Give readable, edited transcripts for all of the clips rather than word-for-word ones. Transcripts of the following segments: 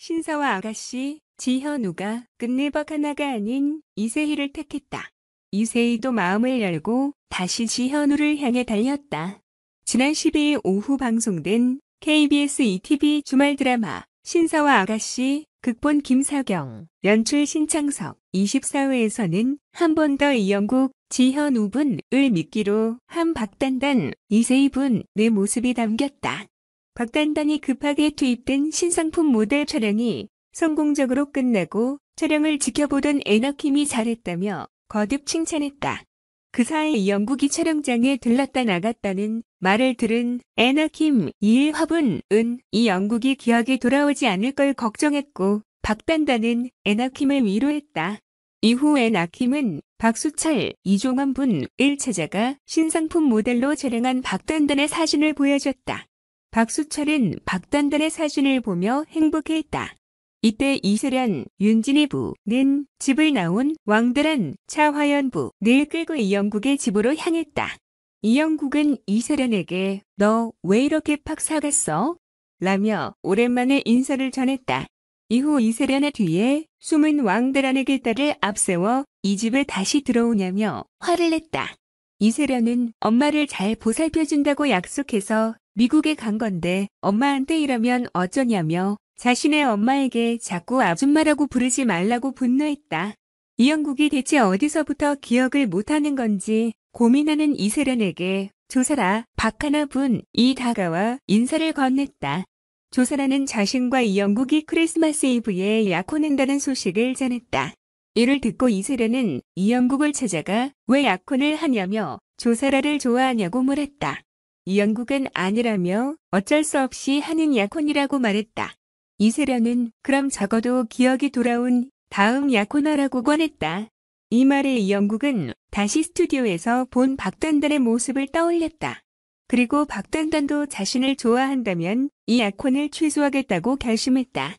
신사와 아가씨, 지현우가 끝내박 하나가 아닌 이세희를 택했다. 이세희도 마음을 열고 다시 지현우를 향해 달렸다. 지난 12일 오후 방송된 KBS ETV 주말 드라마 신사와 아가씨, 극본 김사경, 연출 신창석, 24회에서는 한 번 더 이영국, 지현우 분을 믿기로 한 박단단, 이세희 분의 모습이 담겼다. 박단단이 급하게 투입된 신상품 모델 촬영이 성공적으로 끝나고 촬영을 지켜보던 에너킴이 잘했다며 거듭 칭찬했다. 그 사이 이영국이 촬영장에 들렀다 나갔다는 말을 들은 에너킴 이일화분은 이영국이 기억이 돌아오지 않을 걸 걱정했고 박단단은 에너킴을 위로했다. 이후 에너킴은 박수철, 이종원 분을 찾아가 신상품 모델로 촬영한 박단단의 사진을 보여줬다. 박수철은 박단단의 사진을 보며 행복해했다. 이때 이세련, 윤진희 부는 집을 나온 왕대란, 차화연 부를 끌고 이영국의 집으로 향했다. 이영국은 이세련에게 너 왜 이렇게 팍 사갔어? 라며 오랜만에 인사를 전했다. 이후 이세련의 뒤에 숨은 왕대란의 길다를 앞세워 이 집에 다시 들어오냐며 화를 냈다. 이세련은 엄마를 잘 보살펴준다고 약속해서 미국에 간 건데 엄마한테 이러면 어쩌냐며 자신의 엄마에게 자꾸 아줌마라고 부르지 말라고 분노했다. 이영국이 대체 어디서부터 기억을 못하는 건지 고민하는 이세련에게 조사라 박하나 분이 다가와 인사를 건넸다. 조사라는 자신과 이영국이 크리스마스 이브에 약혼한다는 소식을 전했다. 이를 듣고 이세련은 이영국을 찾아가 왜 약혼을 하냐며 조사라를 좋아하냐고 물었다. 이영국은 아니라며 어쩔 수 없이 하는 약혼이라고 말했다. 이세련은 그럼 적어도 기억이 돌아온 다음 약혼하라고 권했다. 이 말에 이영국은 다시 스튜디오에서 본 박단단의 모습을 떠올렸다. 그리고 박단단도 자신을 좋아한다면 이 약혼을 취소하겠다고 결심했다.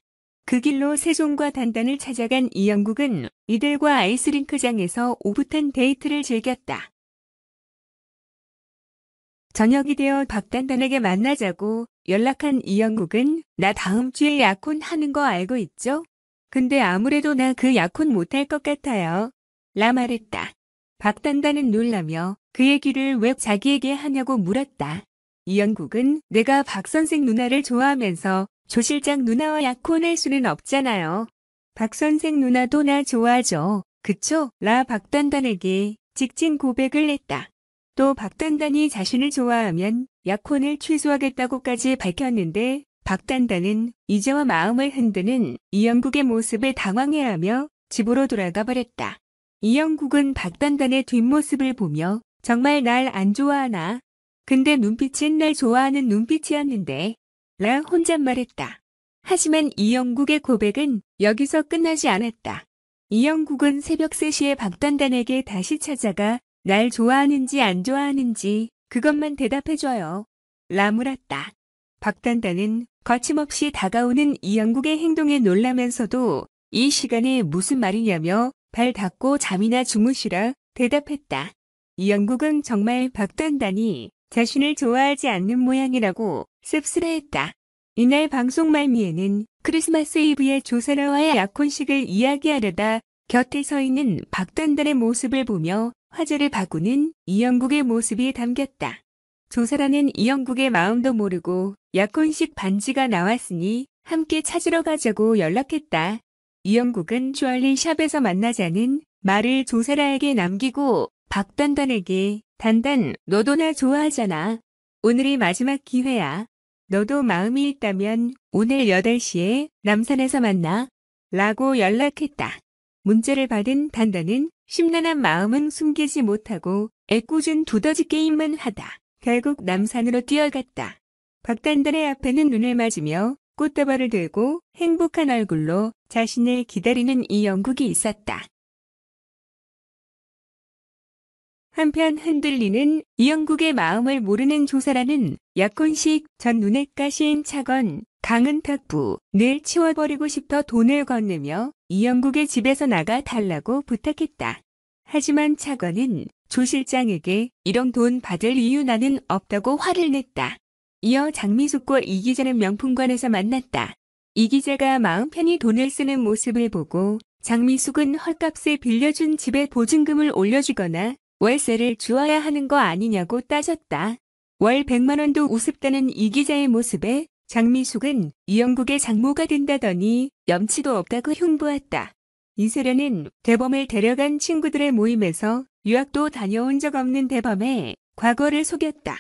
그 길로 세종과 단단을 찾아간 이영국은 이들과 아이스링크장에서 오붓한 데이트를 즐겼다. 저녁이 되어 박단단에게 만나자고 연락한 이영국은 나 다음 주에 약혼하는 거 알고 있죠? 근데 아무래도 나 그 약혼 못할 것 같아요. 라 말했다. 박단단은 놀라며 그 얘기를 왜 자기에게 하냐고 물었다. 이영국은 내가 박선생 누나를 좋아하면서 조 실장 누나와 약혼할 수는 없잖아요. 박선생 누나도 나 좋아하죠. 그쵸? 라 박단단에게 직진 고백을 했다. 또 박단단이 자신을 좋아하면 약혼을 취소하겠다고까지 밝혔는데 박단단은 이제와 마음을 흔드는 이영국의 모습에 당황해하며 집으로 돌아가 버렸다. 이영국은 박단단의 뒷모습을 보며 정말 날 안 좋아하나? 근데 눈빛은 날 좋아하는 눈빛이었는데 라 혼잣말했다. 하지만 이영국의 고백은 여기서 끝나지 않았다. 이영국은 새벽 3시에 박단단에게 다시 찾아가 날 좋아하는지 안 좋아하는지 그것만 대답해줘요. 라 물었다. 박단단은 거침없이 다가오는 이영국의 행동에 놀라면서도 이 시간에 무슨 말이냐며 발 닫고 잠이나 주무시라 대답했다. 이영국은 정말 박단단이 자신을 좋아하지 않는 모양이라고 씁쓸해했다. 이날 방송 말미에는 크리스마스 이브의 조사라와의 약혼식을 이야기하려다 곁에 서 있는 박단단의 모습을 보며 화제를 바꾸는 이영국의 모습이 담겼다. 조사라는 이영국의 마음도 모르고 약혼식 반지가 나왔으니 함께 찾으러 가자고 연락했다. 이영국은 주얼리 샵에서 만나자는 말을 조사라에게 남기고 박단단에게 단단 너도 나 좋아하잖아. 오늘이 마지막 기회야. 너도 마음이 있다면 오늘 8시에 남산에서 만나. 라고 연락했다. 문자를 받은 단단은 심란한 마음은 숨기지 못하고 애꿎은 두더지 게임만 하다 결국 남산으로 뛰어갔다. 박단단의 앞에는 눈을 맞으며 꽃다발을 들고 행복한 얼굴로 자신을 기다리는 이영국이 있었다. 한편 흔들리는 이영국의 마음을 모르는 조사라는 약혼식 전 눈엣가 시인차건 강은탁 부를 치워버리고 싶어 돈을 건네며 이영국의 집에서 나가 달라고 부탁했다. 하지만 차건은 조 실장에게 이런 돈 받을 이유 나는 없다고 화를 냈다. 이어 장미숙과 이 기자는 명품관에서 만났다. 이 기자가 마음 편히 돈을 쓰는 모습을 보고 장미숙은 헐값에 빌려준 집에 보증금을 올려주거나 월세를 주어야 하는 거 아니냐고 따졌다. 월 100만 원도 우습다는 이 기자의 모습에 장미숙은 이영국의 장모가 된다더니 염치도 없다고 흉보았다. 이세련은 대범을 데려간 친구들의 모임에서 유학도 다녀온 적 없는 대범의 과거를 속였다.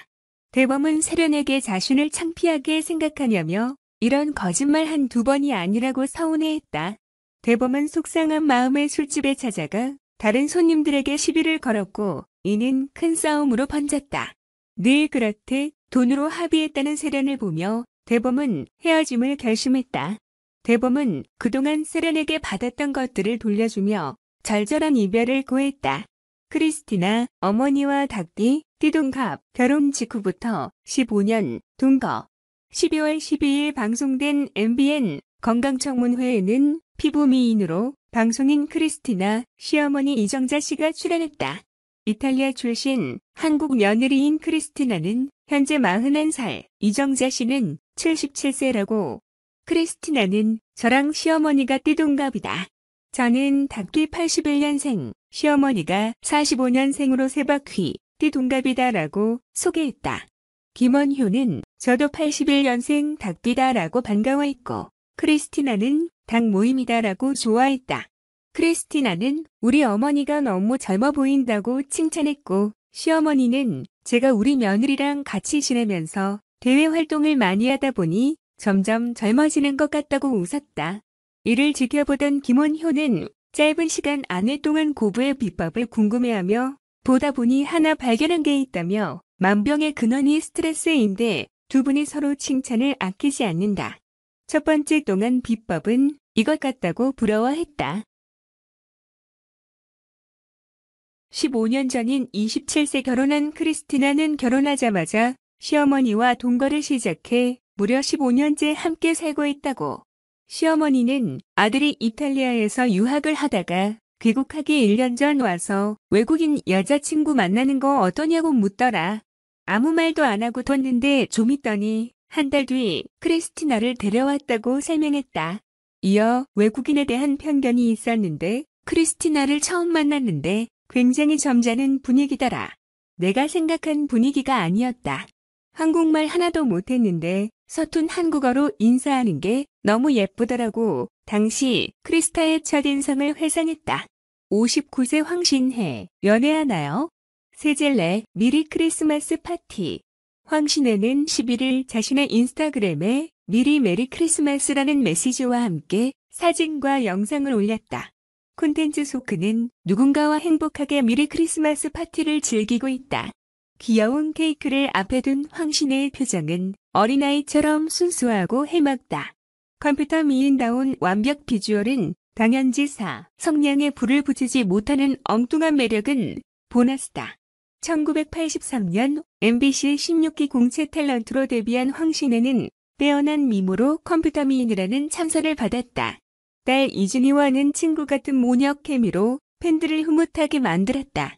대범은 세련에게 자신을 창피하게 생각하냐며 이런 거짓말 한두 번이 아니라고 서운해했다. 대범은 속상한 마음에 술집에 찾아가 다른 손님들에게 시비를 걸었고 이는 큰 싸움으로 번졌다. 늘 그렇듯 돈으로 합의했다는 세련을 보며 대범은 헤어짐을 결심했다. 대범은 그동안 세련에게 받았던 것들을 돌려주며 절절한 이별을 고했다. 크리스티나 어머니와 닭띠, 띠동갑, 결혼 직후부터 15년 동거. 12월 12일 방송된 MBN 건강청문회에는 피부 미인으로 방송인 크리스티나 시어머니 이정자 씨가 출연했다. 이탈리아 출신 한국 며느리인 크리스티나는 현재 41살, 이정자 씨는 77세라고. 크리스티나는 저랑 시어머니가 띠동갑이다. 저는 닭띠 81년생, 시어머니가 45년생으로 세바퀴, 띠동갑이다라고 소개했다. 김원효는 저도 81년생 닭띠다라고 반가워했고, 크리스티나는 닭 모임이다라고 좋아했다. 크리스티나는 우리 어머니가 너무 젊어 보인다고 칭찬했고, 시어머니는 제가 우리 며느리랑 같이 지내면서 대외 활동을 많이 하다 보니 점점 젊어지는 것 같다고 웃었다. 이를 지켜보던 김원효는 짧은 시간 안에 동안 고부의 비법을 궁금해하며 보다 보니 하나 발견한 게 있다며 만병의 근원이 스트레스인데 두 분이 서로 칭찬을 아끼지 않는다. 첫 번째 동안 비법은 이것 같다고 부러워했다. 15년 전인 27세 결혼한 크리스티나는 결혼하자마자 시어머니와 동거를 시작해 무려 15년째 함께 살고 있다고. 시어머니는 아들이 이탈리아에서 유학을 하다가 귀국하기 1년 전 와서 외국인 여자친구 만나는 거 어떠냐고 묻더라. 아무 말도 안 하고 뒀는데 좀 있더니 한 달 뒤 크리스티나를 데려왔다고 설명했다. 이어 외국인에 대한 편견이 있었는데 크리스티나를 처음 만났는데 굉장히 점잖은 분위기더라. 내가 생각한 분위기가 아니었다. 한국말 하나도 못했는데 서툰 한국어로 인사하는 게 너무 예쁘더라고. 당시 크리스타의 첫인상을 회상했다. 59세 황신혜, 연애하나요? 세젤레 미리 크리스마스 파티. 황신혜는 11일 자신의 인스타그램에 미리 메리 크리스마스라는 메시지와 함께 사진과 영상을 올렸다. 콘텐츠 소크는 누군가와 행복하게 미리 크리스마스 파티를 즐기고 있다. 귀여운 케이크를 앞에 둔 황신혜의 표정은 어린아이처럼 순수하고 해맑다. 컴퓨터 미인다운 완벽 비주얼은 당연지사, 성량에 불을 붙이지 못하는 엉뚱한 매력은 보너스다. 1983년 MBC 16기 공채 탤런트로 데뷔한 황신혜는 빼어난 미모로 컴퓨터 미인이라는 참사를 받았다. 딸 이준희와는 친구 같은 모녀 케미로 팬들을 흐뭇하게 만들었다.